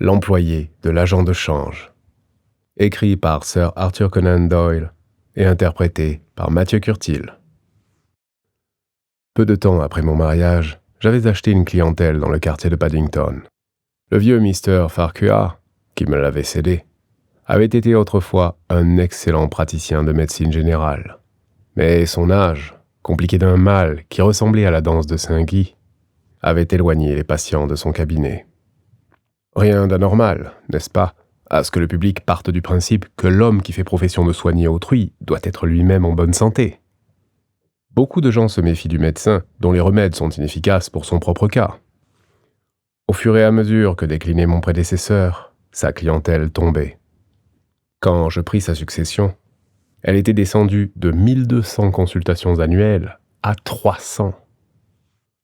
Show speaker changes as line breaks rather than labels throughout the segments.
L'employé de l'agent de change. Écrit par Sir Arthur Conan Doyle et interprété par Mathieu Curtil. Peu de temps après mon mariage, j'avais acheté une clientèle dans le quartier de Paddington. Le vieux Mr. Farquhar, qui me l'avait cédé, avait été autrefois un excellent praticien de médecine générale. Mais son âge, compliqué d'un mal qui ressemblait à la danse de Saint-Guy, avait éloigné les patients de son cabinet. Rien d'anormal, n'est-ce pas, à ce que le public parte du principe que l'homme qui fait profession de soigner autrui doit être lui-même en bonne santé. Beaucoup de gens se méfient du médecin dont les remèdes sont inefficaces pour son propre cas. Au fur et à mesure que déclinait mon prédécesseur, sa clientèle tombait. Quand je pris sa succession, elle était descendue de 1200 consultations annuelles à 300.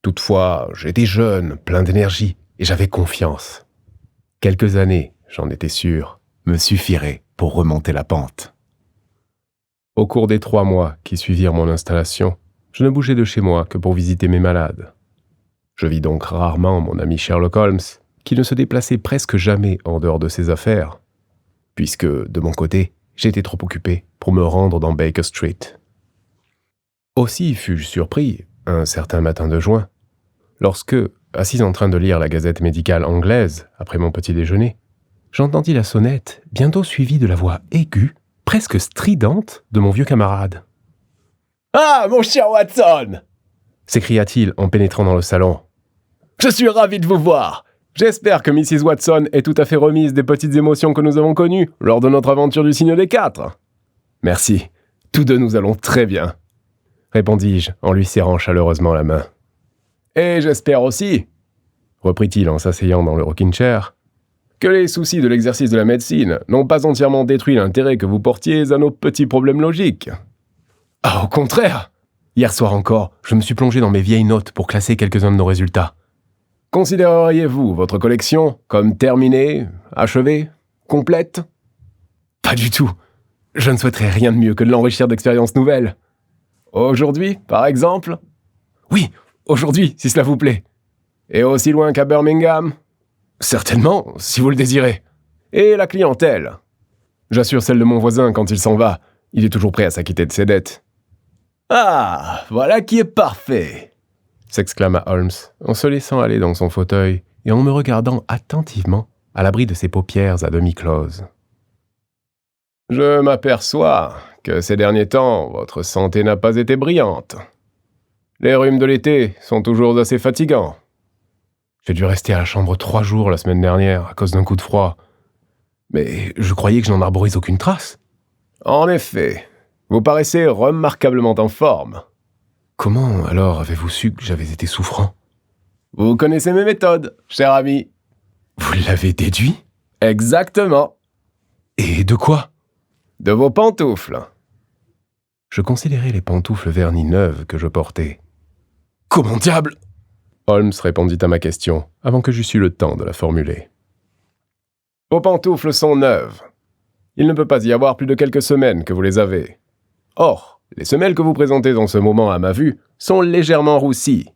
Toutefois, j'étais jeune, plein d'énergie, et j'avais confiance. Quelques années, j'en étais sûr, me suffiraient pour remonter la pente. Au cours des 3 mois qui suivirent mon installation, je ne bougeais de chez moi que pour visiter mes malades. Je vis donc rarement mon ami Sherlock Holmes, qui ne se déplaçait presque jamais en dehors de ses affaires, puisque, de mon côté, j'étais trop occupé pour me rendre dans Baker Street. Aussi fus-je surpris, un certain matin de juin, lorsque, assis en train de lire la Gazette médicale anglaise après mon petit déjeuner, j'entendis la sonnette, bientôt suivie de la voix aiguë, presque stridente, de mon vieux camarade. « Ah, mon cher Watson !» s'écria-t-il en pénétrant dans le salon. « Je suis ravi de vous voir. J'espère que Mrs. Watson est tout à fait remise des petites émotions que nous avons connues lors de notre aventure du signe des 4. »« Merci. Tous deux nous allons très bien. » répondis-je en lui serrant chaleureusement la main. « Et j'espère aussi, » reprit-il en s'asseyant dans le rocking-chair, « que les soucis de l'exercice de la médecine n'ont pas entièrement détruit l'intérêt que vous portiez à nos petits problèmes logiques. »« Ah, au contraire ! Hier soir encore, je me suis plongé dans mes vieilles notes pour classer quelques-uns de nos résultats. Considéreriez-vous votre collection comme terminée, achevée, complète ? Pas du tout. Je ne souhaiterais rien de mieux que de l'enrichir d'expériences nouvelles. Aujourd'hui, par exemple ? Oui, aujourd'hui, si cela vous plaît. Et aussi loin qu'à Birmingham ? Certainement, si vous le désirez. Et la clientèle ? J'assure celle de mon voisin quand il s'en va. Il est toujours prêt à s'acquitter de ses dettes. Ah, voilà qui est parfait ! S'exclama Holmes, en se laissant aller dans son fauteuil et en me regardant attentivement à l'abri de ses paupières à demi closes. Je m'aperçois que ces derniers temps, votre santé n'a pas été brillante. Les rhumes de l'été sont toujours assez fatigants. J'ai dû rester à la chambre 3 jours la semaine dernière à cause d'un coup de froid. Mais je croyais que je n'en arborise aucune trace. En effet, vous paraissez remarquablement en forme. Comment, alors, avez-vous su que j'avais été souffrant ? Vous connaissez mes méthodes, cher ami. Vous l'avez déduit ? Exactement. Et de quoi ? De vos pantoufles. Je considérais les pantoufles vernis neuves que je portais. Comment diable ? Holmes répondit à ma question, avant que j'eusse eu le temps de la formuler. Vos pantoufles sont neuves. Il ne peut pas y avoir plus de quelques semaines que vous les avez. Or, les semelles que vous présentez en ce moment à ma vue sont légèrement roussies.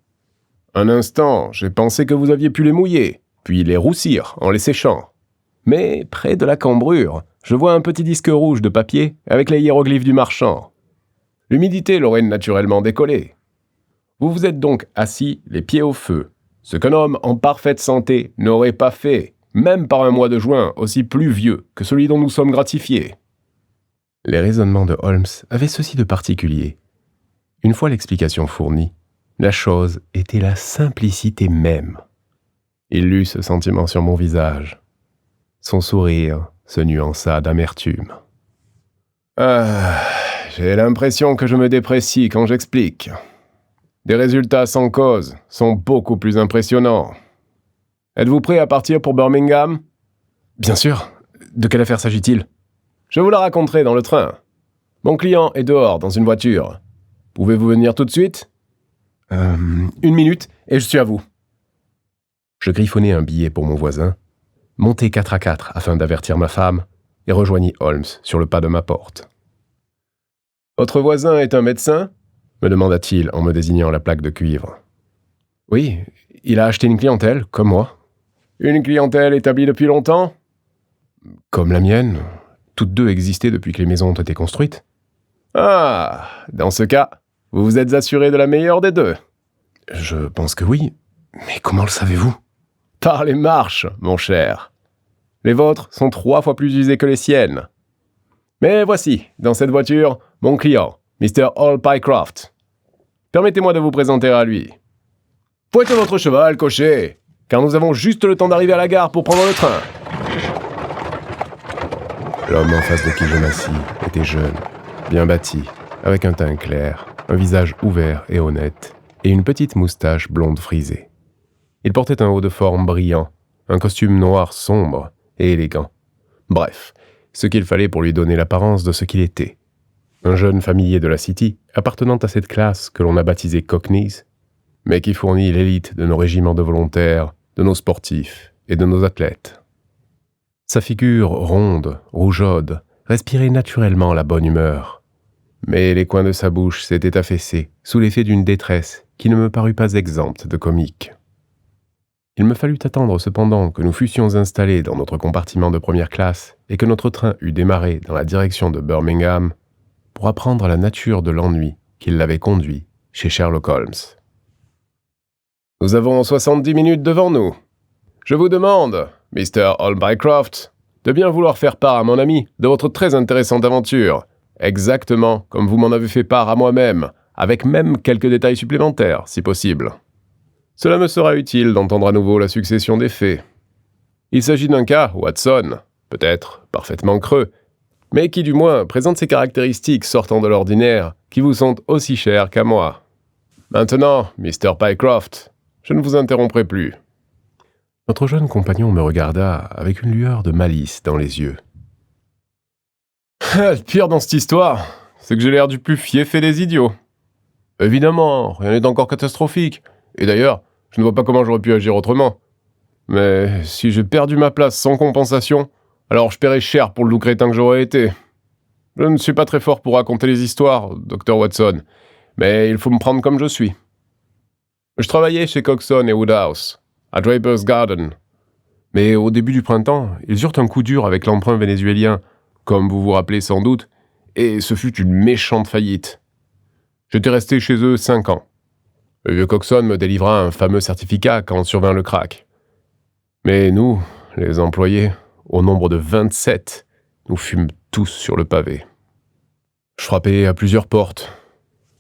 Un instant, j'ai pensé que vous aviez pu les mouiller, puis les roussir en les séchant. Mais près de la cambrure, je vois un petit disque rouge de papier avec les hiéroglyphes du marchand. L'humidité l'aurait naturellement décollé. Vous vous êtes donc assis les pieds au feu, ce qu'un homme en parfaite santé n'aurait pas fait, même par un mois de juin aussi pluvieux que celui dont nous sommes gratifiés. Les raisonnements de Holmes avaient ceci de particulier. Une fois l'explication fournie, la chose était la simplicité même. Il lut ce sentiment sur mon visage. Son sourire se nuança d'amertume. « Ah, j'ai l'impression que je me déprécie quand j'explique. Des résultats sans cause sont beaucoup plus impressionnants. Êtes-vous prêt à partir pour Birmingham ? » « Bien sûr. De quelle affaire s'agit-il ? » « Je vous la raconterai dans le train. Mon client est dehors dans une voiture. Pouvez-vous venir tout de suite ? 1 minute, et je suis à vous. » Je griffonnai un billet pour mon voisin, montai 4x4 afin d'avertir ma femme, et rejoignis Holmes sur le pas de ma porte. « Votre voisin est un médecin ? » me demanda-t-il en me désignant la plaque de cuivre. « Oui, il a acheté une clientèle, comme moi. » Une clientèle établie depuis longtemps ? Comme la mienne. Toutes deux existaient depuis que les maisons ont été construites. Ah, dans ce cas, vous vous êtes assuré de la meilleure des deux. Je pense que oui. Mais comment le savez-vous ? Par les marches, mon cher. Les vôtres sont 3 fois plus usées que les siennes. Mais voici, dans cette voiture, mon client, Mr. Hall Pycroft. Permettez-moi de vous présenter à lui. Fouettez votre cheval, cocher, car nous avons juste le temps d'arriver à la gare pour prendre le train. L'homme en face de qui je m'assis était jeune, bien bâti, avec un teint clair, un visage ouvert et honnête, et une petite moustache blonde frisée. Il portait un haut de forme brillant, un costume noir sombre et élégant. Bref, ce qu'il fallait pour lui donner l'apparence de ce qu'il était. Un jeune familier de la City, appartenant à cette classe que l'on a baptisée Cockneys, mais qui fournit l'élite de nos régiments de volontaires, de nos sportifs et de nos athlètes. Sa figure ronde, rougeaude, respirait naturellement la bonne humeur. Mais les coins de sa bouche s'étaient affaissés, sous l'effet d'une détresse qui ne me parut pas exempte de comique. Il me fallut attendre cependant que nous fussions installés dans notre compartiment de première classe et que notre train eût démarré dans la direction de Birmingham pour apprendre la nature de l'ennui qui l'avait conduit chez Sherlock Holmes. « Nous avons 70 minutes devant nous. Je vous demande, Mr. Hall Pycroft, de bien vouloir faire part à mon ami de votre très intéressante aventure, exactement comme vous m'en avez fait part à moi-même, avec même quelques détails supplémentaires, si possible. Cela me sera utile d'entendre à nouveau la succession des faits. Il s'agit d'un cas, Watson, peut-être parfaitement creux, mais qui du moins présente ces caractéristiques sortant de l'ordinaire qui vous sont aussi chères qu'à moi. Maintenant, Mr. Pycroft, je ne vous interromprai plus. » Notre jeune compagnon me regarda avec une lueur de malice dans les yeux. « Le pire dans cette histoire, c'est que j'ai l'air du plus fiefé des idiots. Évidemment, rien n'est encore catastrophique, et d'ailleurs, je ne vois pas comment j'aurais pu agir autrement. Mais si j'ai perdu ma place sans compensation, alors je paierai cher pour le loup crétin que j'aurais été. Je ne suis pas très fort pour raconter les histoires, Dr. Watson, mais il faut me prendre comme je suis. Je travaillais chez Coxon et Woodhouse, à Draper's Garden. Mais au début du printemps, ils eurent un coup dur avec l'emprunt vénézuélien, comme vous vous rappelez sans doute, et ce fut une méchante faillite. J'étais resté chez eux 5 ans. Le vieux Coxon me délivra un fameux certificat quand survint le krach. Mais nous, les employés, au nombre de 27, nous fûmes tous sur le pavé. Je frappais à plusieurs portes,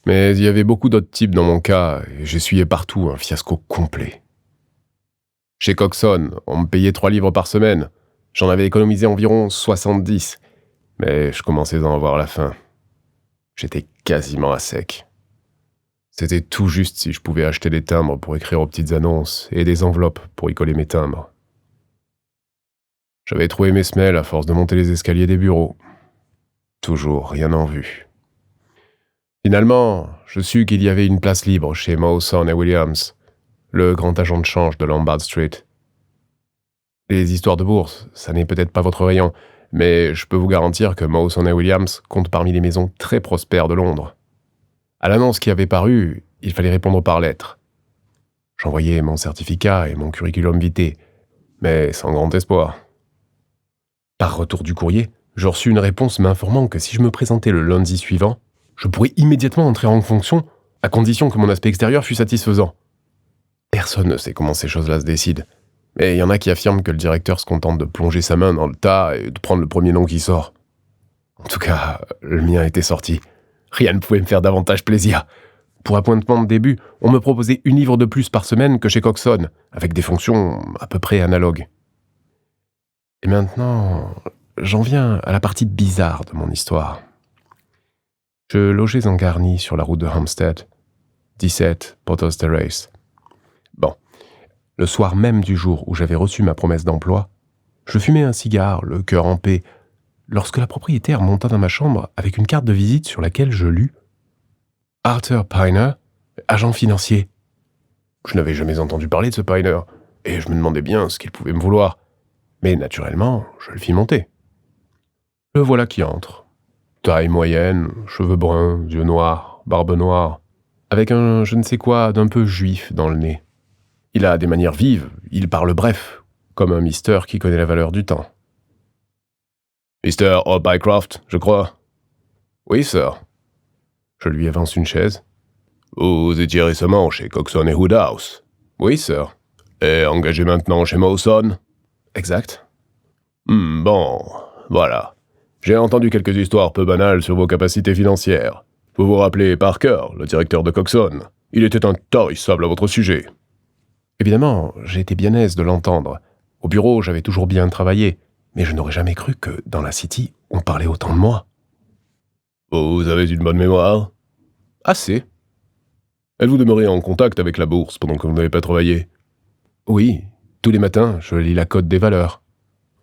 mais il y avait beaucoup d'autres types dans mon cas, et j'essuyais partout un fiasco complet. Chez Coxon, on me payait 3 livres par semaine. J'en avais économisé environ 70, mais je commençais à en avoir la faim. J'étais quasiment à sec. C'était tout juste si je pouvais acheter des timbres pour écrire aux petites annonces et des enveloppes pour y coller mes timbres. J'avais trouvé mes semelles à force de monter les escaliers des bureaux. Toujours rien en vue. Finalement, je sus qu'il y avait une place libre chez Mawson et Williams, le grand agent de change de Lombard Street. Les histoires de bourse, ça n'est peut-être pas votre rayon, mais je peux vous garantir que Mawson et Williams comptent parmi les maisons très prospères de Londres. À l'annonce qui avait paru, il fallait répondre par lettre. J'envoyai mon certificat et mon curriculum vitae, mais sans grand espoir. Par retour du courrier, je reçus une réponse m'informant que si je me présentais le lundi suivant, je pourrais immédiatement entrer en fonction, à condition que mon aspect extérieur fût satisfaisant. Personne ne sait comment ces choses-là se décident, mais il y en a qui affirment que le directeur se contente de plonger sa main dans le tas et de prendre le premier nom qui sort. En tout cas, le mien était sorti. Rien ne pouvait me faire davantage plaisir. Pour appointement de début, on me proposait 1 livre de plus par semaine que chez Coxon, avec des fonctions à peu près analogues. Et maintenant, j'en viens à la partie bizarre de mon histoire. Je logeais en garni sur la route de Hampstead, 17 Potters Terrace. Bon, le soir même du jour où j'avais reçu ma promesse d'emploi, je fumais un cigare, le cœur en paix, lorsque la propriétaire monta dans ma chambre avec une carte de visite sur laquelle je lus « Arthur Piner, agent financier ». Je n'avais jamais entendu parler de ce Piner, et je me demandais bien ce qu'il pouvait me vouloir. Mais naturellement, je le fis monter. Le voilà qui entre. Taille moyenne, cheveux bruns, yeux noirs, barbe noire, avec un je ne sais quoi d'un peu juif dans le nez. Il a des manières vives, il parle bref, comme un mister qui connaît la valeur du temps. « Mister Hope Bycroft, je crois. »« Oui, sir. » Je lui avance une chaise. « Vous étiez récemment chez Coxon et Woodhouse. »« Oui, sir. »« Et engagé maintenant chez Mawson. »« Exact. »« Bon, voilà. J'ai entendu quelques histoires peu banales sur vos capacités financières. Vous vous rappelez Parker, le directeur de Coxon. Il était intarissable à votre sujet. » Évidemment, j'ai été bien aise de l'entendre. Au bureau, j'avais toujours bien travaillé, mais je n'aurais jamais cru que, dans la City, on parlait autant de moi. « Vous avez une bonne mémoire ? » ?»« Assez. »« Êtes-vous demeuré en contact avec la bourse pendant que vous n'avez pas travaillé ? » ?»« Oui, tous les matins, je lis la cote des valeurs. »«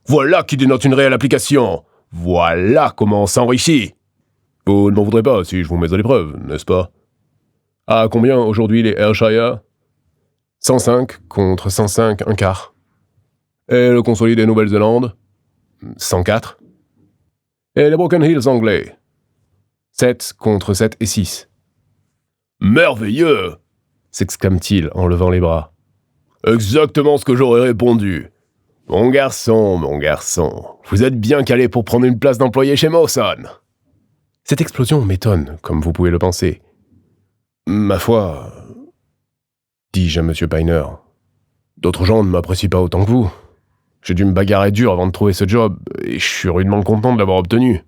Voilà qui dénote une réelle application ! Voilà comment on s'enrichit ! Vous ne m'en voudrez pas si je vous mets à l'épreuve, n'est-ce pas ? À combien aujourd'hui les Ayrshire ? 105 contre 105, un quart. Et le consolidé Nouvelle-Zélande ? 104. Et les Broken Hills anglais ? 7 contre 7 et 6. Merveilleux ! S'exclame-t-il en levant les bras. Exactement ce que j'aurais répondu. Mon garçon, vous êtes bien calé pour prendre une place d'employé chez Mawson. Cette explosion m'étonne, comme vous pouvez le penser. Ma foi, dis-je à M. Piner, d'autres gens ne m'apprécient pas autant que vous. J'ai dû me bagarrer dur avant de trouver ce job, et je suis rudement content de l'avoir obtenu.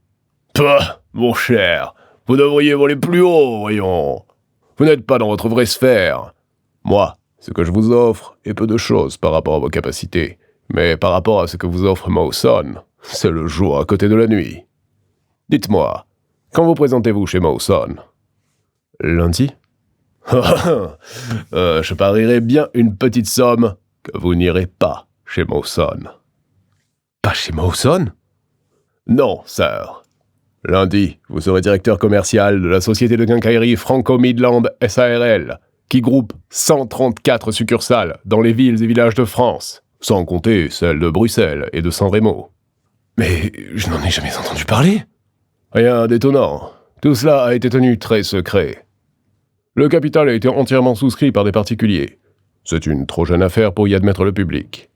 Pah, mon cher, vous devriez voler plus haut, voyons. Vous n'êtes pas dans votre vraie sphère. Moi, ce que je vous offre est peu de choses par rapport à vos capacités, mais par rapport à ce que vous offre Mawson, c'est le jour à côté de la nuit. Dites-moi, quand vous présentez-vous chez Mawson ? Lundi ? Je parierais bien une petite somme que vous n'irez pas chez Mawson. Pas chez Mawson ? Non, sir. Lundi, vous serez directeur commercial de la société de quincaillerie Franco-Midland SARL, qui groupe 134 succursales dans les villes et villages de France, sans compter celles de Bruxelles et de San Remo. Mais je n'en ai jamais entendu parler. Rien d'étonnant. Tout cela a été tenu très secret. Le capital a été entièrement souscrit par des particuliers. C'est une trop jeune affaire pour y admettre le public.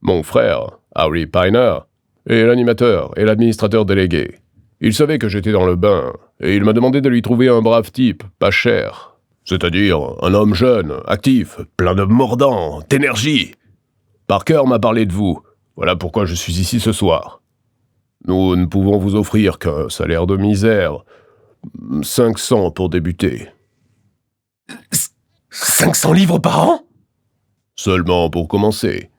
Mon frère, Harry Piner, est l'animateur et l'administrateur délégué. Il savait que j'étais dans le bain, et il m'a demandé de lui trouver un brave type, pas cher. C'est-à-dire un homme jeune, actif, plein de mordant, d'énergie. Parker m'a parlé de vous. Voilà pourquoi je suis ici ce soir. Nous ne pouvons vous offrir qu'un salaire de misère. 500 pour débuter. 500 livres par an ? Seulement pour commencer.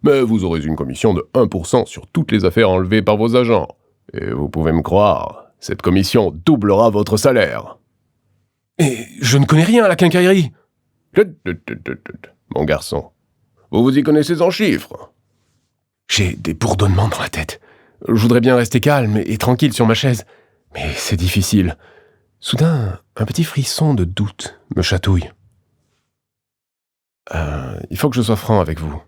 Mais vous aurez une commission de 1% sur toutes les affaires enlevées par vos agents. Et vous pouvez me croire, cette commission doublera votre salaire. Et je ne connais rien à la quincaillerie. Mon garçon, vous vous y connaissez en chiffres. J'ai des bourdonnements dans la tête. Je voudrais bien rester calme et tranquille sur ma chaise, mais c'est difficile. Soudain, un petit frisson de doute me chatouille. Il faut que je sois franc avec vous.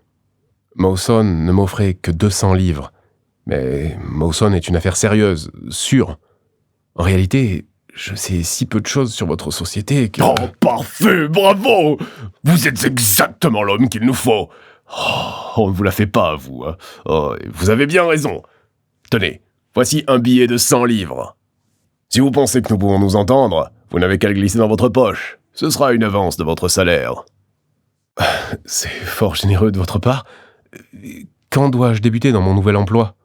Mawson ne m'offrait que 200 livres, mais Mawson est une affaire sérieuse, sûre. En réalité, je sais si peu de choses sur votre société que... Oh, parfait, bravo! Vous êtes exactement l'homme qu'il nous faut. Oh, on ne vous la fait pas, vous. Hein. Oh, vous avez bien raison. Tenez, voici un billet de 100 livres. Si vous pensez que nous pouvons nous entendre, vous n'avez qu'à le glisser dans votre poche. Ce sera une avance de votre salaire. C'est fort généreux de votre part. Quand dois-je débuter dans mon nouvel emploi ?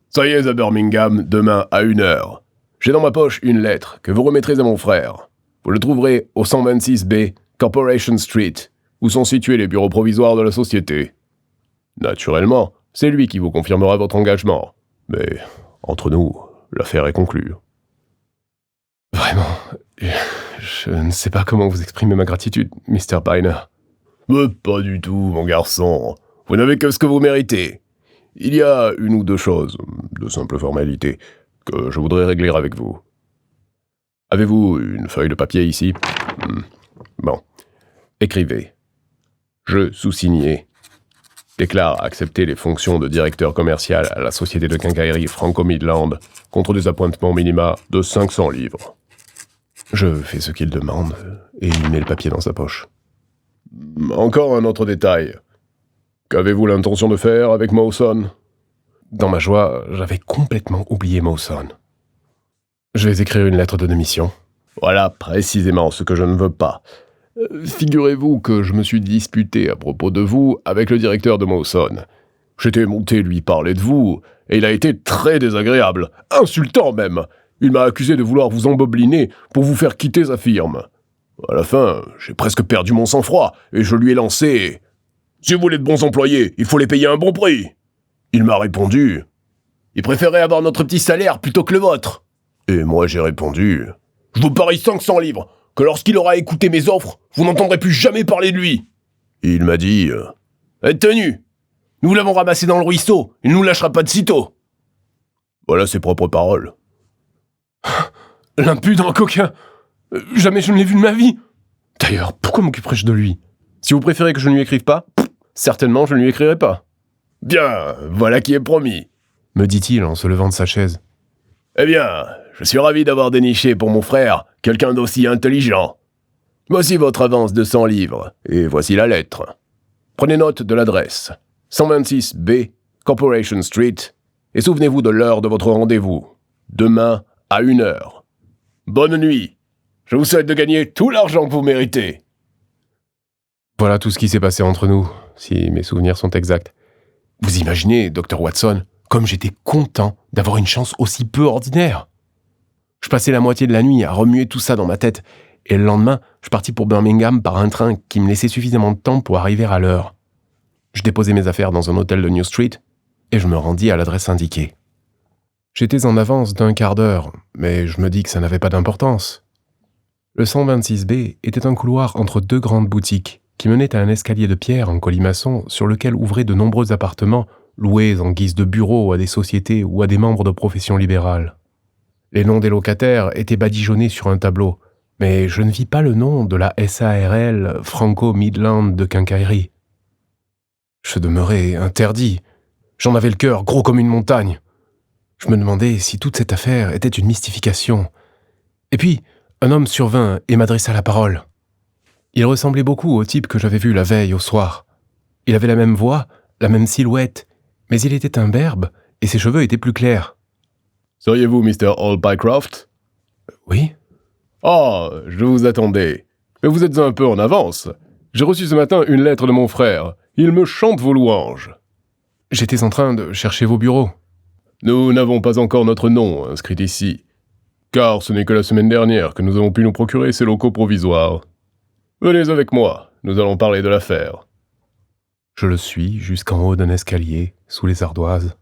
Soyez à Birmingham demain à 1h. J'ai dans ma poche une lettre que vous remettrez à mon frère. Vous le trouverez au 126B, Corporation Street, où sont situés les bureaux provisoires de la société. Naturellement, c'est lui qui vous confirmera votre engagement. Mais, entre nous, l'affaire est conclue. Vraiment, je ne sais pas comment vous exprimer ma gratitude, Mr. Piner. Mais pas du tout, mon garçon. Vous n'avez que ce que vous méritez. Il y a une ou deux choses, de simples formalités, que je voudrais régler avec vous. Avez-vous une feuille de papier ici ? Bon. Écrivez. Je, sous-signé, déclare accepter les fonctions de directeur commercial à la société de quincaillerie Franco-Midland contre des appointements minima de 500 livres. Je fais ce qu'il demande et il met le papier dans sa poche. Encore un autre détail. Qu'avez-vous l'intention de faire avec Mawson ? Dans ma joie, j'avais complètement oublié Mawson. Je vais écrire une lettre de démission. Voilà précisément ce que je ne veux pas. Figurez-vous que je me suis disputé à propos de vous avec le directeur de Mawson. J'étais monté lui parler de vous, et il a été très désagréable, insultant même. Il m'a accusé de vouloir vous embobeliner pour vous faire quitter sa firme. À la fin, j'ai presque perdu mon sang-froid, et je lui ai lancé « Si vous voulez de bons employés, il faut les payer un bon prix !» Il m'a répondu « Il préférait avoir notre petit salaire plutôt que le vôtre !» Et moi j'ai répondu « Je vous parie 500 livres que lorsqu'il aura écouté mes offres, vous n'entendrez plus jamais parler de lui !» Et il m'a dit « Êtes tenu ! Nous l'avons ramassé dans le ruisseau, il ne nous lâchera pas de sitôt !» Voilà ses propres paroles. L'impudent coquin ! Jamais je ne l'ai vu de ma vie. D'ailleurs, pourquoi m'occuperais-je de lui ? Si vous préférez que je ne lui écrive pas, certainement je ne lui écrirai pas. Bien, voilà qui est promis, me dit-il en se levant de sa chaise. Eh bien, je suis ravi d'avoir déniché pour mon frère quelqu'un d'aussi intelligent. Voici votre avance de 100 livres, et voici la lettre. Prenez note de l'adresse. 126B, Corporation Street, et souvenez-vous de l'heure de votre rendez-vous. Demain, à 1h. Bonne nuit. Je vous souhaite de gagner tout l'argent que vous méritez. Voilà tout ce qui s'est passé entre nous, si mes souvenirs sont exacts. Vous imaginez, Dr. Watson, comme j'étais content d'avoir une chance aussi peu ordinaire. Je passais la moitié de la nuit à remuer tout ça dans ma tête, et le lendemain, je partis pour Birmingham par un train qui me laissait suffisamment de temps pour arriver à l'heure. Je déposai mes affaires dans un hôtel de New Street, et je me rendis à l'adresse indiquée. J'étais en avance d'1 quart d'heure, mais je me dis que ça n'avait pas d'importance. Le 126B était un couloir entre 2 grandes boutiques qui menaient à un escalier de pierre en colimaçon sur lequel ouvraient de nombreux appartements loués en guise de bureaux à des sociétés ou à des membres de professions libérales. Les noms des locataires étaient badigeonnés sur un tableau, mais je ne vis pas le nom de la SARL Franco-Midland de Quincaillerie. Je demeurais interdit. J'en avais le cœur gros comme une montagne. Je me demandais si toute cette affaire était une mystification. Et puis, un homme survint et m'adressa la parole. Il ressemblait beaucoup au type que j'avais vu la veille au soir. Il avait la même voix, la même silhouette, mais il était imberbe et ses cheveux étaient plus clairs. « Seriez-vous Mr. Hall Pycroft ?»« Oui. »« Ah, je vous attendais. Mais vous êtes un peu en avance. J'ai reçu ce matin une lettre de mon frère. Il me chante vos louanges. »« J'étais en train de chercher vos bureaux. »« Nous n'avons pas encore notre nom inscrit ici. Car ce n'est que la semaine dernière que nous avons pu nous procurer ces locaux provisoires. Venez avec moi, nous allons parler de l'affaire. » Je le suis jusqu'en haut d'un escalier, sous les ardoises.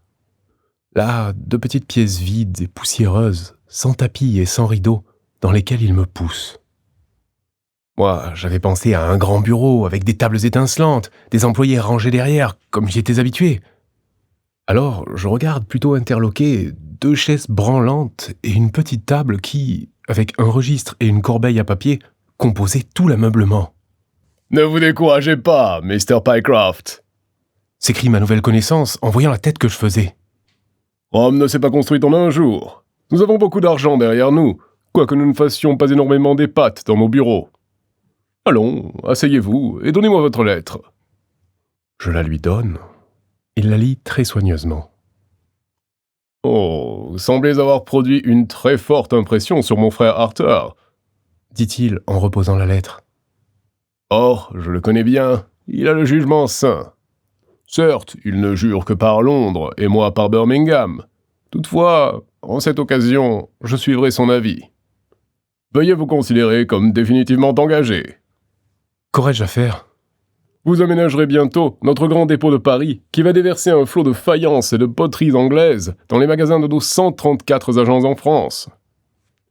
Là, 2 petites pièces vides et poussiéreuses, sans tapis et sans rideaux, dans lesquelles il me pousse. Moi, j'avais pensé à un grand bureau avec des tables étincelantes, des employés rangés derrière, comme j'y étais habitué. Alors, je regarde plutôt interloqué 2 chaises branlantes et une petite table qui, avec un registre et une corbeille à papier, composait tout l'ameublement. « Ne vous découragez pas, Mr. Pycroft !» s'écrie ma nouvelle connaissance en voyant la tête que je faisais. « Rome ne s'est pas construite en un jour. Nous avons beaucoup d'argent derrière nous, quoique nous ne fassions pas énormément des pâtes dans nos bureaux. Allons, asseyez-vous et donnez-moi votre lettre. » Je la lui donne. Il la lit très soigneusement. « Oh, vous semblez avoir produit une très forte impression sur mon frère Arthur, » dit-il en reposant la lettre. « Or, je le connais bien, il a le jugement sain. Certes, il ne jure que par Londres et moi par Birmingham. Toutefois, en cette occasion, je suivrai son avis. Veuillez vous considérer comme définitivement engagé. » Qu'aurais-je à faire ? Vous aménagerez bientôt notre grand dépôt de Paris qui va déverser un flot de faïences et de poteries anglaises dans les magasins de nos 134 agents en France.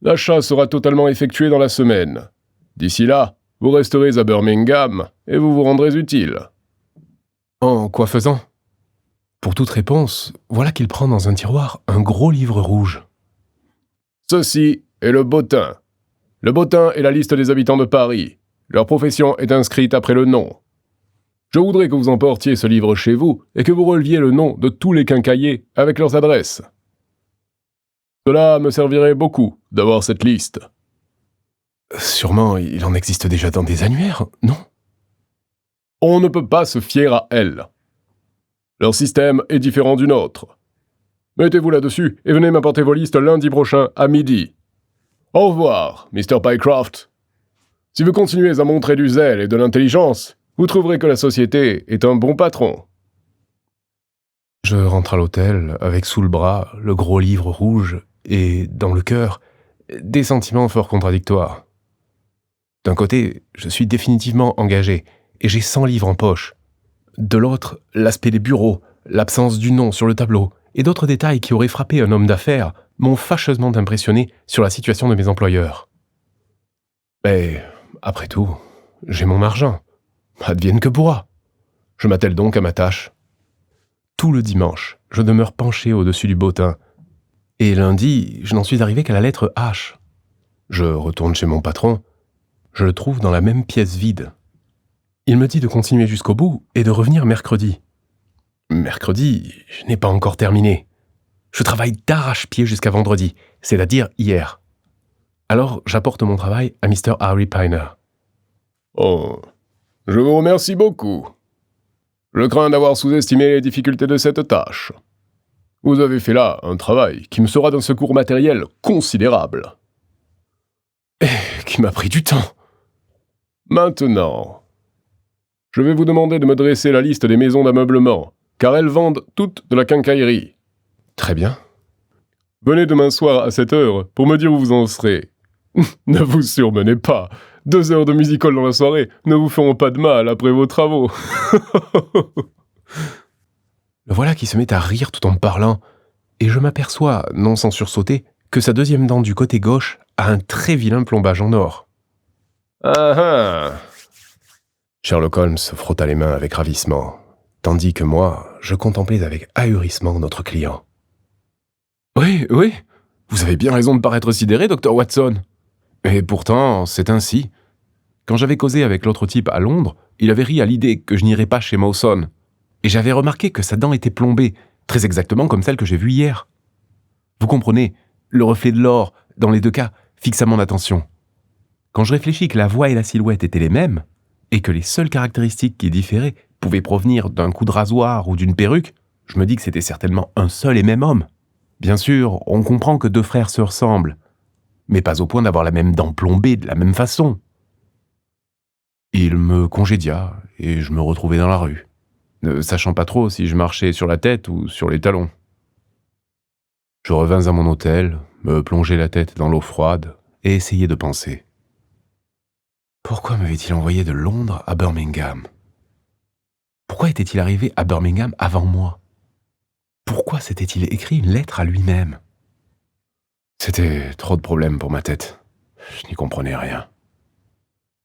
L'achat sera totalement effectué dans la semaine. D'ici là, vous resterez à Birmingham et vous vous rendrez utile. En quoi faisant ? Pour toute réponse, voilà qu'il prend dans un tiroir un gros livre rouge. Ceci est le bottin. Le bottin est la liste des habitants de Paris. Leur profession est inscrite après le nom. Je voudrais que vous emportiez ce livre chez vous et que vous releviez le nom de tous les quincailliers avec leurs adresses. Cela me servirait beaucoup d'avoir cette liste. Sûrement, il en existe déjà dans des annuaires, non ? On ne peut pas se fier à elle. Leur système est différent du nôtre. Mettez-vous là-dessus et venez m'apporter vos listes lundi prochain à midi. Au revoir, Mr. Pycroft. Si vous continuez à montrer du zèle et de l'intelligence, vous trouverez que la société est un bon patron. » Je rentre à l'hôtel avec sous le bras le gros livre rouge et, dans le cœur, des sentiments fort contradictoires. D'un côté, je suis définitivement engagé et j'ai 100 livres en poche. De l'autre, l'aspect des bureaux, l'absence du nom sur le tableau et d'autres détails qui auraient frappé un homme d'affaires m'ont fâcheusement impressionné sur la situation de mes employeurs. Mais, après tout, j'ai mon argent. Advienne que pourra. Je m'attelle donc à ma tâche. Tout le dimanche, je demeure penché au-dessus du bottin. Et lundi, je n'en suis arrivé qu'à la lettre H. Je retourne chez mon patron. Je le trouve dans la même pièce vide. Il me dit de continuer jusqu'au bout et de revenir mercredi. Mercredi, je n'ai pas encore terminé. Je travaille d'arrache-pied jusqu'à vendredi, c'est-à-dire hier. Alors, j'apporte mon travail à Mr. Harry Piner. « Oh, je vous remercie beaucoup. Je crains d'avoir sous-estimé les difficultés de cette tâche. Vous avez fait là un travail qui me sera d'un secours matériel considérable. Et qui m'a pris du temps. Maintenant, je vais vous demander de me dresser la liste des maisons d'ameublement, car elles vendent toutes de la quincaillerie. » « Très bien. »« Venez demain soir à 7 heures pour me dire où vous en serez. Ne vous surmenez pas. 2 heures de music-hall dans la soirée ne vous feront pas de mal après vos travaux. » Le voilà qui se met à rire tout en me parlant, et je m'aperçois, non sans sursauter, que sa deuxième dent du côté gauche a un très vilain plombage en or. « Ah ah !» Sherlock Holmes frotta les mains avec ravissement, tandis que moi, je contemplais avec ahurissement notre client. « Oui, vous avez bien raison de paraître sidéré, Dr. Watson. Et pourtant, c'est ainsi. Quand j'avais causé avec l'autre type à Londres, il avait ri à l'idée que je n'irais pas chez Mawson. Et j'avais remarqué que sa dent était plombée, très exactement comme celle que j'ai vue hier. Vous comprenez, le reflet de l'or, dans les deux cas, fixa mon attention. Quand je réfléchis que la voix et la silhouette étaient les mêmes, et que les seules caractéristiques qui différaient pouvaient provenir d'un coup de rasoir ou d'une perruque, je me dis que c'était certainement un seul et même homme. Bien sûr, on comprend que 2 frères se ressemblent, mais pas au point d'avoir la même dent plombée de la même façon. Il me congédia et je me retrouvai dans la rue, ne sachant pas trop si je marchais sur la tête ou sur les talons. Je revins à mon hôtel, me plongeai la tête dans l'eau froide et essayai de penser. Pourquoi m'avait-il envoyé de Londres à Birmingham ? Pourquoi était-il arrivé à Birmingham avant moi ? Pourquoi s'était-il écrit une lettre à lui-même ? C'était trop de problèmes pour ma tête. Je n'y comprenais rien.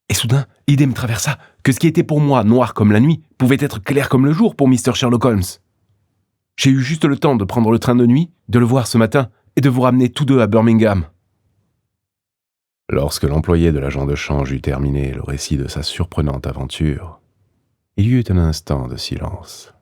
Et soudain, l'idée me traversa que ce qui était pour moi noir comme la nuit pouvait être clair comme le jour pour Mr. Sherlock Holmes. J'ai eu juste le temps de prendre le train de nuit, de le voir ce matin et de vous ramener tous deux à Birmingham. Lorsque l'employé de l'agent de change eut terminé le récit de sa surprenante aventure, il y eut un instant de silence.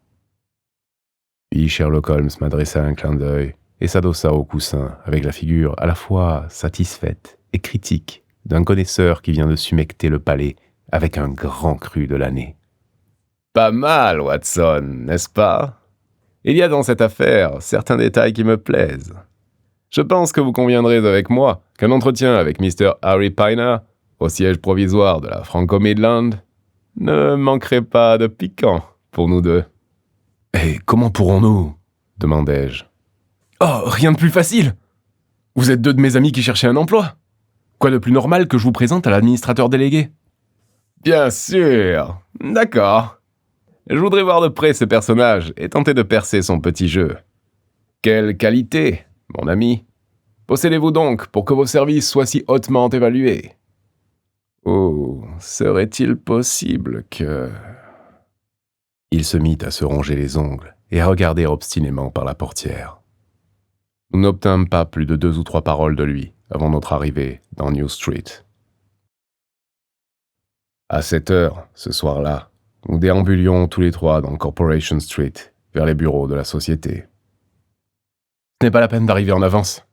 Puis Sherlock Holmes m'adressa un clin d'œil et s'adossa au coussin avec la figure à la fois satisfaite et critique d'un connaisseur qui vient de s'humecter le palais avec un grand cru de l'année. « Pas mal, Watson, n'est-ce pas ? Il y a dans cette affaire certains détails qui me plaisent. Je pense que vous conviendrez avec moi qu'un entretien avec Mr. Harry Piner, au siège provisoire de la Franco-Midland, ne manquerait pas de piquant pour nous deux. » « Et comment pourrons-nous ? » demandai-je. « Oh, rien de plus facile ! Vous êtes 2 de mes amis qui cherchaient un emploi. Quoi de plus normal que je vous présente à l'administrateur délégué ? » ?»« Bien sûr. D'accord. Je voudrais voir de près ce personnage et tenter de percer son petit jeu. Quelle qualité, mon ami, possédez-vous donc pour que vos services soient si hautement évalués ? Oh, serait-il possible que... » Il se mit à se ronger les ongles et à regarder obstinément par la portière. Nous n'obtînmes pas plus de 2 ou 3 paroles de lui avant notre arrivée dans New Street. À 7 heures, ce soir-là, nous déambulions tous les 3 dans Corporation Street, vers les bureaux de la société. Ce n'est pas la peine d'arriver en avance.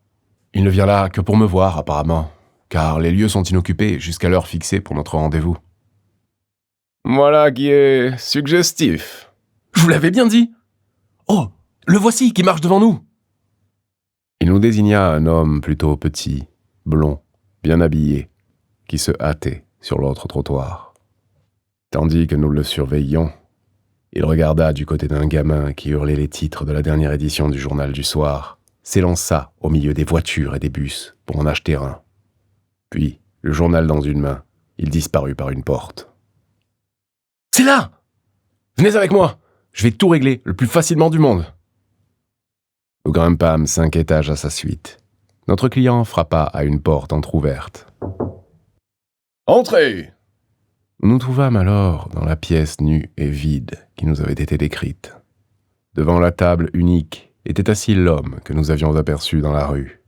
Il ne vient là que pour me voir, apparemment, car les lieux sont inoccupés jusqu'à l'heure fixée pour notre rendez-vous. Voilà qui est suggestif. Je vous l'avais bien dit.
Oh, le voici qui marche devant nous !»
Il nous désigna un homme plutôt petit, blond, bien habillé, qui se hâtait sur l'autre trottoir. Tandis que nous le surveillions, il regarda du côté d'un gamin qui hurlait les titres de la dernière édition du journal du soir, s'élança au milieu des voitures et des bus pour en acheter un. Puis, le journal dans une main, il disparut par une porte.
« C'est là! Venez avec moi! Je vais tout régler le plus facilement du monde !»
Nous grimpâmes 5 étages à sa suite. Notre client frappa à une porte entr'ouverte.
« Entrez !»
Nous nous trouvâmes alors dans la pièce nue et vide qui nous avait été décrite. Devant la table unique était assis l'homme que nous avions aperçu dans la rue.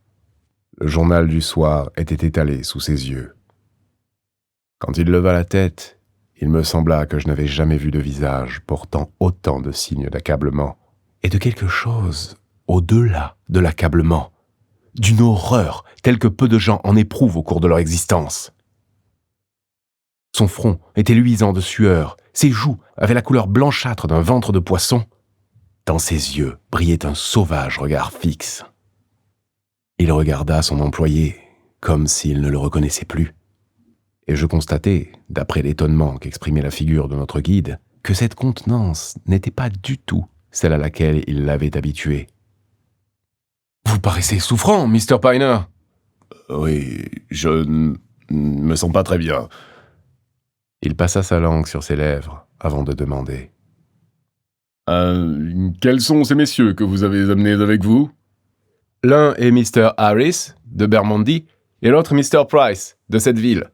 Le journal du soir était étalé sous ses yeux. Quand il leva la tête, il me sembla que je n'avais jamais vu de visage portant autant de signes d'accablement et de quelque chose au-delà de l'accablement, d'une horreur telle que peu de gens en éprouvent au cours de leur existence. Son front était luisant de sueur, ses joues avaient la couleur blanchâtre d'un ventre de poisson. Dans ses yeux brillait un sauvage regard fixe. Il regarda son employé comme s'il ne le reconnaissait plus. Et je constatai, d'après l'étonnement qu'exprimait la figure de notre guide, que cette contenance n'était pas du tout celle à laquelle il l'avait habitué.
« Vous paraissez souffrant, Mr. Piner. »«
Oui, je me sens pas très bien. »
Il passa sa langue sur ses lèvres avant de demander.
« Quels sont ces messieurs que vous avez amenés avec vous ?»«
L'un est Mr. Harris, de Bermondsey, et l'autre Mr. Price, de cette ville.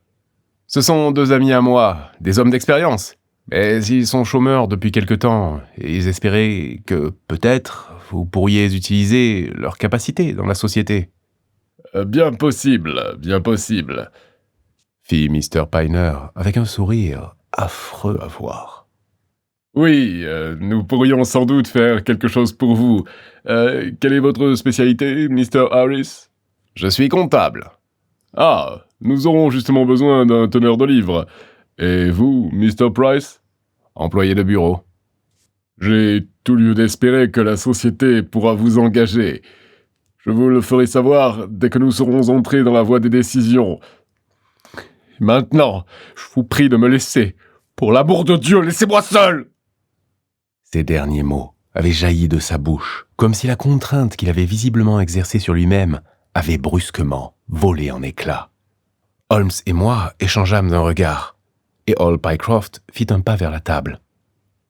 Ce sont 2 amis à moi, des hommes d'expérience. Mais ils sont chômeurs depuis quelque temps, et ils espéraient que, peut-être, vous pourriez utiliser leurs capacités dans la société. »«
Bien possible,
fit Mr. Piner avec un sourire affreux à voir.
« Oui, nous pourrions sans doute faire quelque chose pour vous. Quelle est votre spécialité, Mr. Harris ?»«
Je suis comptable. »«
Ah, nous aurons justement besoin d'un teneur de livres. Et vous, Mr. Price ?»«
Employé de bureau. »«
J'ai tout lieu d'espérer que la société pourra vous engager. Je vous le ferai savoir dès que nous serons entrés dans la voie des décisions. Maintenant, je vous prie de me laisser. Pour l'amour de Dieu, laissez-moi seul !»
Ces derniers mots avaient jailli de sa bouche, comme si la contrainte qu'il avait visiblement exercée sur lui-même avait brusquement volé en éclats. Holmes et moi échangeâmes un regard, et Hall Pycroft fit un pas vers la table.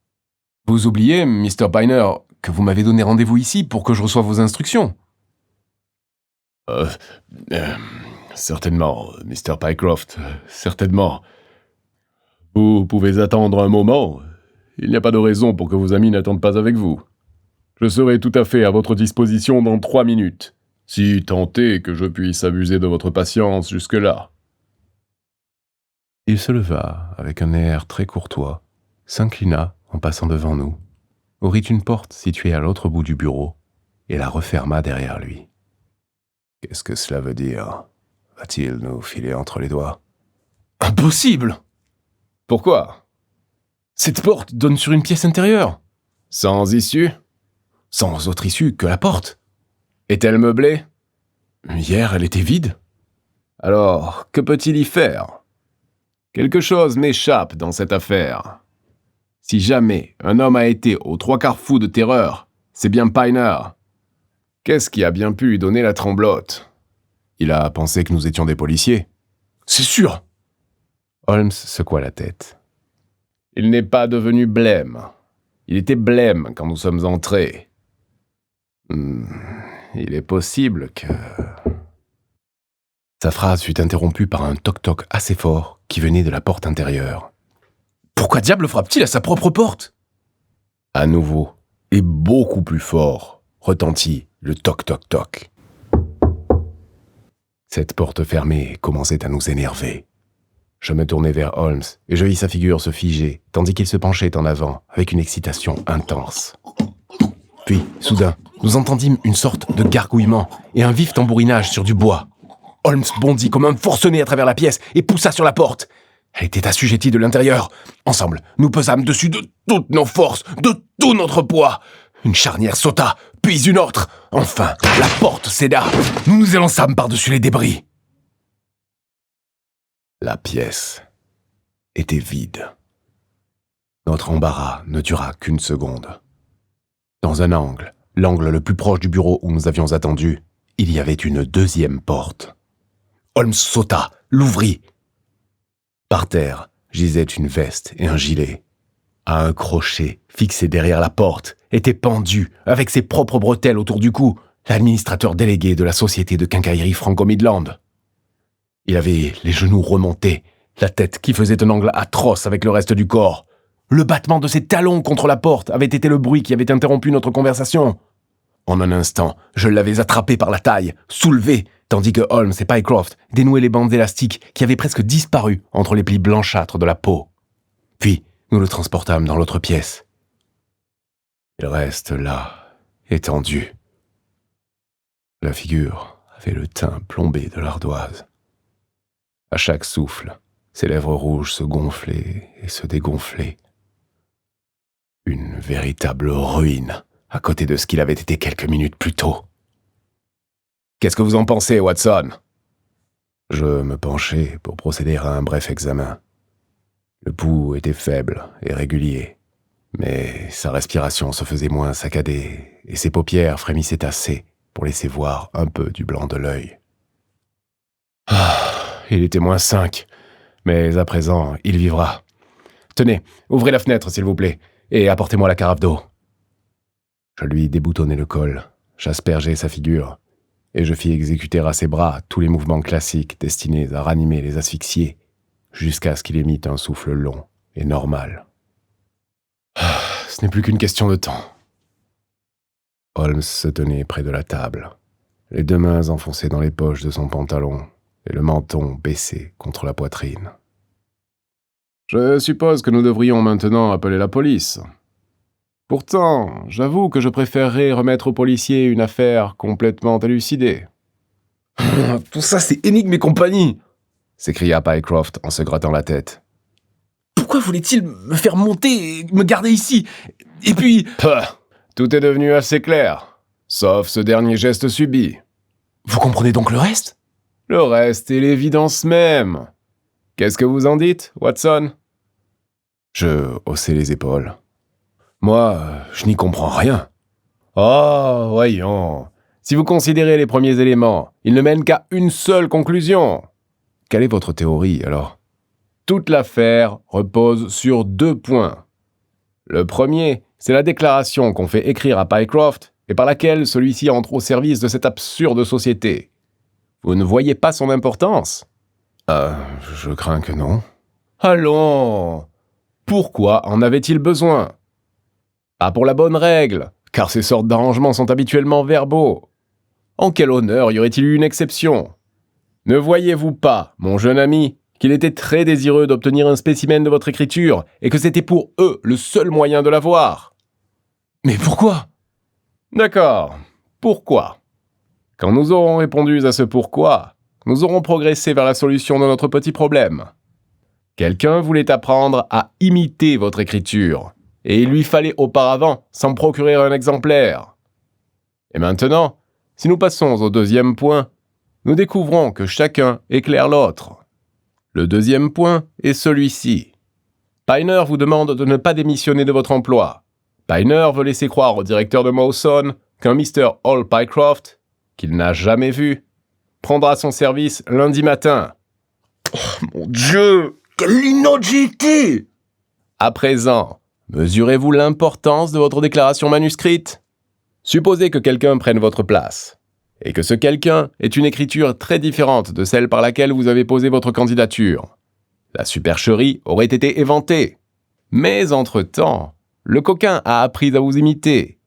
« Vous oubliez, Mr. Piner, que vous m'avez donné rendez-vous ici pour que je reçoive vos instructions. »
Certainement, Mr. Pycroft, certainement. Vous pouvez attendre un moment. Il n'y a pas de raison pour que vos amis n'attendent pas avec vous. Je serai tout à fait à votre disposition dans 3 minutes, si tant est que je puisse abuser de votre patience jusque-là. »
Il se leva avec un air très courtois, s'inclina en passant devant nous, ouvrit une porte située à l'autre bout du bureau et la referma derrière lui. Qu'est-ce que cela veut dire ? Va-t-il nous filer entre les doigts ?
Impossible ! Pourquoi ? Cette porte donne sur une pièce intérieure. Sans issue ? Sans autre issue que la porte. Est-elle meublée ? Hier, elle était vide. Alors, que peut-il y faire ? Quelque chose m'échappe dans cette affaire. Si jamais un homme a été aux 3/4 fou de terreur, c'est bien Piner. Qu'est-ce qui a bien pu lui donner la tremblote ?
Il a pensé que nous étions des policiers.
C'est sûr !
Holmes secoua la tête.
Il n'est pas devenu blême. Il était blême quand nous sommes entrés. Il est possible que...
Sa phrase fut interrompue par un toc-toc assez fort qui venait de la porte intérieure.
Pourquoi diable frappe-t-il à sa propre porte ?
À nouveau, et beaucoup plus fort, retentit le toc-toc-toc. Cette porte fermée commençait à nous énerver. Je me tournai vers Holmes et je vis sa figure se figer, tandis qu'il se penchait en avant avec une excitation intense. Puis, soudain, nous entendîmes une sorte de gargouillement et un vif tambourinage sur du bois. Holmes bondit comme un forcené à travers la pièce et poussa sur la porte. Elle était assujettie de l'intérieur. Ensemble, nous pesâmes dessus de toutes nos forces, de tout notre poids.
Une charnière sauta, puis une autre. Enfin, la porte céda. Nous nous élançâmes par-dessus les débris. La pièce était vide. Notre embarras ne dura qu'une seconde. Dans un angle, l'angle le plus proche du bureau où nous avions attendu, il y avait une deuxième porte. Holmes sauta, l'ouvrit. Par terre, gisaient une veste et un gilet. À un crochet, fixé derrière la porte, était pendu, avec ses propres bretelles autour du cou, l'administrateur délégué de la société de quincaillerie Franco-Midland. Il avait les genoux remontés, la tête qui faisait un angle atroce avec le reste du corps. Le battement de ses talons contre la porte avait été le bruit qui avait interrompu notre conversation. En un instant, je l'avais attrapé par la taille, soulevé, tandis que Holmes et Pycroft dénouaient les bandes élastiques qui avaient presque disparu entre les plis blanchâtres de la peau. Puis, nous le transportâmes dans l'autre pièce. Il reste là, étendu. La figure avait le teint plombé de l'ardoise. À chaque souffle, ses lèvres rouges se gonflaient et se dégonflaient. Une véritable ruine à côté de ce qu'il avait été quelques minutes plus tôt. « Qu'est-ce que vous en pensez, Watson ?» Je me penchai pour procéder à un bref examen. Le pouls était faible et régulier, mais sa respiration se faisait moins saccadée et ses paupières frémissaient assez pour laisser voir un peu du blanc de l'œil. Il était -5, mais à présent, il vivra. Tenez, ouvrez la fenêtre, s'il vous plaît, et apportez-moi la carafe d'eau. Je lui déboutonnai le col, j'aspergeai sa figure, et je fis exécuter à ses bras tous les mouvements classiques destinés à ranimer les asphyxiés, jusqu'à ce qu'il émît un souffle long et normal. Ce n'est plus qu'une question de temps. Holmes se tenait près de la table, les deux mains enfoncées dans les poches de son pantalon et le menton baissé contre la poitrine. « Je suppose que nous devrions maintenant appeler la police. Pourtant, j'avoue que je préférerais remettre aux policiers une affaire complètement élucidée. »« Tout ça, c'est énigme et compagnie !» s'écria Pycroft en se grattant la tête. « Pourquoi voulait-il me faire monter et me garder ici? Et puis... » Tout est devenu assez clair, sauf ce dernier geste subi. « Vous comprenez donc le reste ?»« Le reste est l'évidence même. Qu'est-ce que vous en dites, Watson ?» Je haussai les épaules. « Moi, je n'y comprends rien. »« Oh, voyons. Si vous considérez les premiers éléments, ils ne mènent qu'à une seule conclusion. Quelle est votre théorie, alors ? Toute l'affaire repose sur 2 points. Le premier, c'est la déclaration qu'on fait écrire à Pycroft et par laquelle celui-ci entre au service de cette absurde société. Vous ne voyez pas son importance ? Je crains que non. Allons ! Pourquoi en avait-il besoin ? Pas pour la bonne règle, car ces sortes d'arrangements sont habituellement verbaux. En quel honneur y aurait-il eu une exception ? Ne voyez-vous pas, mon jeune ami, qu'il était très désireux d'obtenir un spécimen de votre écriture et que c'était pour eux le seul moyen de l'avoir ? Mais pourquoi ? D'accord, pourquoi ? Quand nous aurons répondu à ce pourquoi, nous aurons progressé vers la solution de notre petit problème. Quelqu'un voulait apprendre à imiter votre écriture, et il lui fallait auparavant s'en procurer un exemplaire. Et maintenant, si nous passons au 2e point, nous découvrons que chacun éclaire l'autre. Le 2e point est celui-ci. Piner vous demande de ne pas démissionner de votre emploi. Piner veut laisser croire au directeur de Mawson qu'un Mr. Hall Pycroft, qu'il n'a jamais vu, prendra son service lundi matin. Oh mon Dieu, quelle inaudibilité ! À présent, mesurez-vous l'importance de votre déclaration manuscrite ? Supposez que quelqu'un prenne votre place, et que ce quelqu'un ait une écriture très différente de celle par laquelle vous avez posé votre candidature. La supercherie aurait été éventée. Mais entre-temps, le coquin a appris à vous imiter.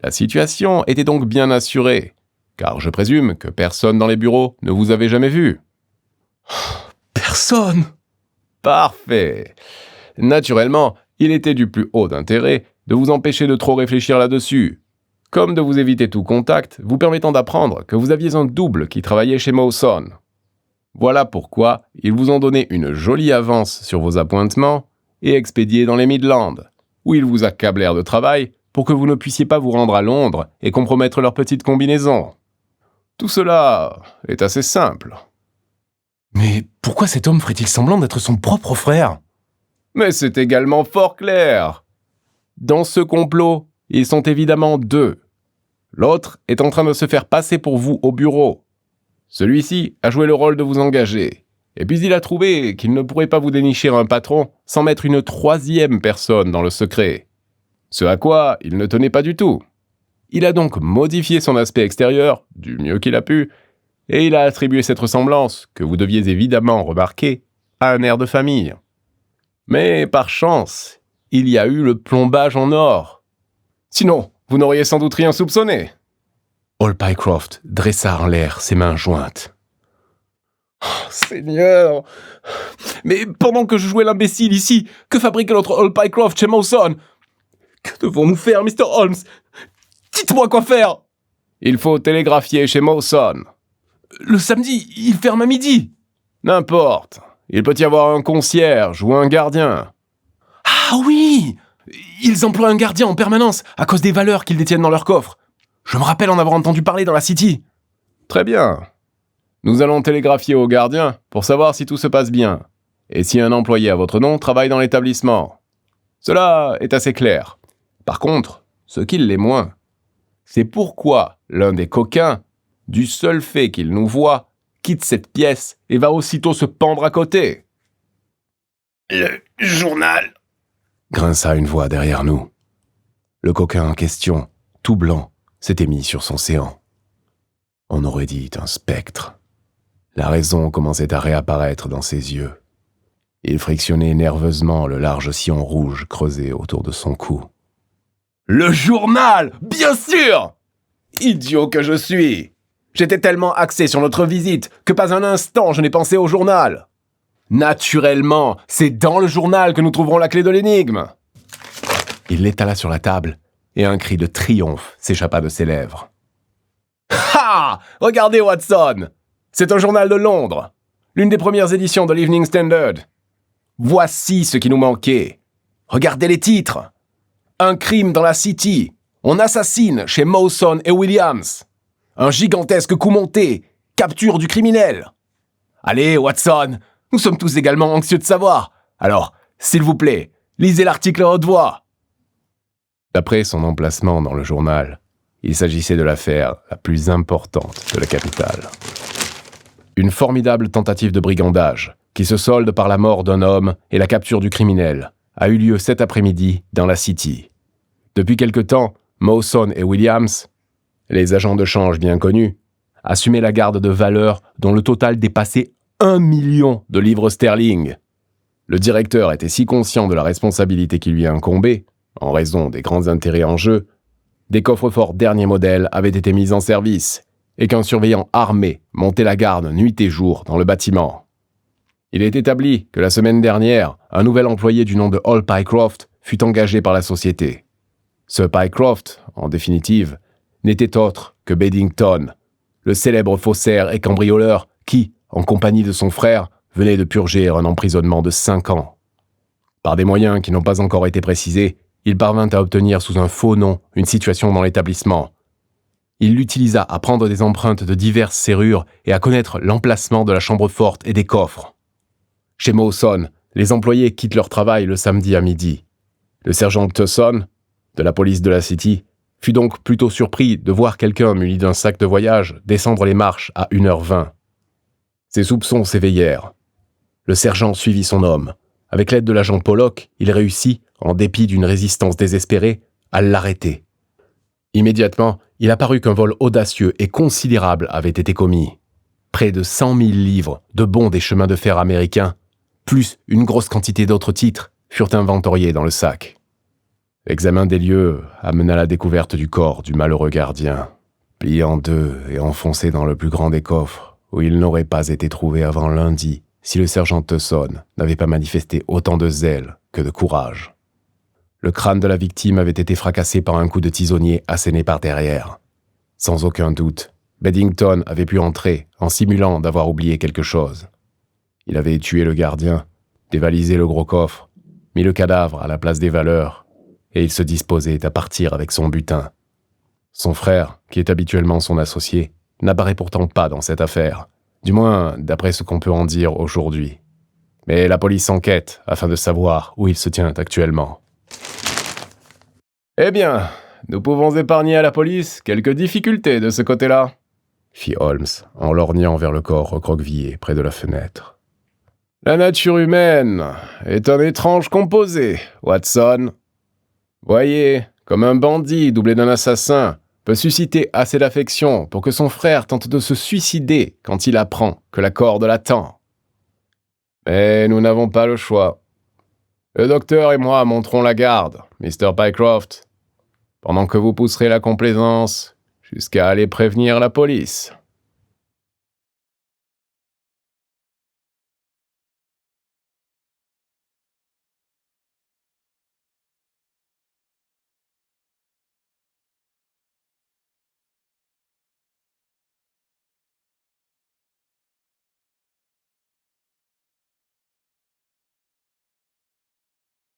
La situation était donc bien assurée, car je présume que personne dans les bureaux ne vous avait jamais vu. Personne ? Parfait. Naturellement, il était du plus haut d'intérêt de vous empêcher de trop réfléchir là-dessus, comme de vous éviter tout contact, vous permettant d'apprendre que vous aviez un double qui travaillait chez Mawson. Voilà pourquoi ils vous ont donné une jolie avance sur vos appointements et expédié dans les Midlands, où ils vous accablèrent de travail pour que vous ne puissiez pas vous rendre à Londres et compromettre leur petite combinaison. Tout cela est assez simple.
Mais pourquoi cet homme ferait-il semblant d'être son propre frère ?
Mais c'est également fort clair. Dans ce complot, ils sont évidemment deux. L'autre est en train de se faire passer pour vous au bureau. Celui-ci a joué le rôle de vous engager. Et puis il a trouvé qu'il ne pourrait pas vous dénicher un patron sans mettre une troisième personne dans le secret. Ce à quoi il ne tenait pas du tout. Il a donc modifié son aspect extérieur, du mieux qu'il a pu, et il a attribué cette ressemblance, que vous deviez évidemment remarquer, à un air de famille. Mais par chance, il y a eu le plombage en or. Sinon, vous n'auriez sans doute rien soupçonné.
Hall Pycroft dressa en l'air ses mains jointes.
Oh, Seigneur! Mais pendant que je jouais l'imbécile ici, que fabrique notre Hall Pycroft chez Mawson? Que devons-nous faire, Mr. Holmes? Dites-moi quoi faire! Il faut télégraphier chez Mawson.
Le samedi, il ferme à midi.
N'importe. Il peut y avoir un concierge ou un gardien.
Ah oui! Ils emploient un gardien en permanence à cause des valeurs qu'ils détiennent dans leur coffre. Je me rappelle en avoir entendu parler dans la City.
Très bien. Nous allons télégraphier au gardien pour savoir si tout se passe bien et si un employé à votre nom travaille dans l'établissement. Cela est assez clair. Par contre, ce qui l'est moins, c'est pourquoi l'un des coquins, du seul fait qu'il nous voit, quitte cette pièce et va aussitôt se pendre à côté.
Le journal,
grinça une voix derrière nous. Le coquin en question, tout blanc, s'était mis sur son séant. On aurait dit un spectre. La raison commençait à réapparaître dans ses yeux. Il frictionnait nerveusement le large sillon rouge creusé autour de son cou.
Le journal, bien sûr! Idiot que je suis! J'étais tellement axé sur notre visite que pas un instant je n'ai pensé au journal. Naturellement, c'est dans le journal que nous trouverons la clé de l'énigme.
Il l'étala sur la table et un cri de triomphe s'échappa de ses lèvres.
Ha! Regardez, Watson! C'est un journal de Londres, l'une des premières éditions de l'Evening Standard. Voici ce qui nous manquait. Regardez les titres. Un crime dans la City. On assassine chez Mawson et Williams. Un gigantesque coup monté. Capture du criminel. Allez, Watson, nous sommes tous également anxieux de savoir. Alors, s'il vous plaît, lisez l'article à haute voix.
D'après son emplacement dans le journal, il s'agissait de l'affaire la plus importante de la capitale. Une formidable tentative de brigandage, qui se solde par la mort d'un homme et la capture du criminel, a eu lieu cet après-midi dans la City. Depuis quelque temps, Mawson et Williams, les agents de change bien connus, assumaient la garde de valeurs dont le total dépassait 1 million de livres sterling. Le directeur était si conscient de la responsabilité qui lui incombait, en raison des grands intérêts en jeu, des coffres-forts dernier modèle avaient été mis en service et qu'un surveillant armé montait la garde nuit et jour dans le bâtiment. Il est établi que la semaine dernière, un nouvel employé du nom de Hall Pycroft fut engagé par la société. Ce Pycroft, en définitive, n'était autre que Beddington, le célèbre faussaire et cambrioleur qui, en compagnie de son frère, venait de purger un emprisonnement de 5 ans. Par des moyens qui n'ont pas encore été précisés, il parvint à obtenir sous un faux nom une situation dans l'établissement. Il l'utilisa à prendre des empreintes de diverses serrures et à connaître l'emplacement de la chambre forte et des coffres. Chez Mawson, les employés quittent leur travail le samedi à midi. Le sergent Tucson, de la police de la City, fut donc plutôt surpris de voir quelqu'un muni d'un sac de voyage descendre les marches à 1h20. Ses soupçons s'éveillèrent. Le sergent suivit son homme. Avec l'aide de l'agent Pollock, il réussit, en dépit d'une résistance désespérée, à l'arrêter. Immédiatement, il apparut qu'un vol audacieux et considérable avait été commis. Près de 100 000 livres de bons des chemins de fer américains, plus une grosse quantité d'autres titres, furent inventoriés dans le sac. L'examen des lieux amena à la découverte du corps du malheureux gardien, plié en deux et enfoncé dans le plus grand des coffres, où il n'aurait pas été trouvé avant lundi si le sergent Tucson n'avait pas manifesté autant de zèle que de courage. Le crâne de la victime avait été fracassé par un coup de tisonnier asséné par derrière. Sans aucun doute, Beddington avait pu entrer en simulant d'avoir oublié quelque chose. Il avait tué le gardien, dévalisé le gros coffre, mis le cadavre à la place des valeurs, et il se disposait à partir avec son butin. Son frère, qui est habituellement son associé, n'apparaît pourtant pas dans cette affaire, du moins d'après ce qu'on peut en dire aujourd'hui. Mais la police enquête afin de savoir où il se tient actuellement.
Eh bien, nous pouvons épargner à la police quelques difficultés de ce côté-là,
fit Holmes, en lorgnant vers le corps recroquevillé près de la fenêtre.
La nature humaine est un étrange composé, Watson. Voyez, comme un bandit doublé d'un assassin peut susciter assez d'affection pour que son frère tente de se suicider quand il apprend que la corde l'attend. Mais nous n'avons pas le choix. Le docteur et moi monterons la garde, Mr. Pycroft, pendant que vous pousserez la complaisance jusqu'à aller prévenir la police.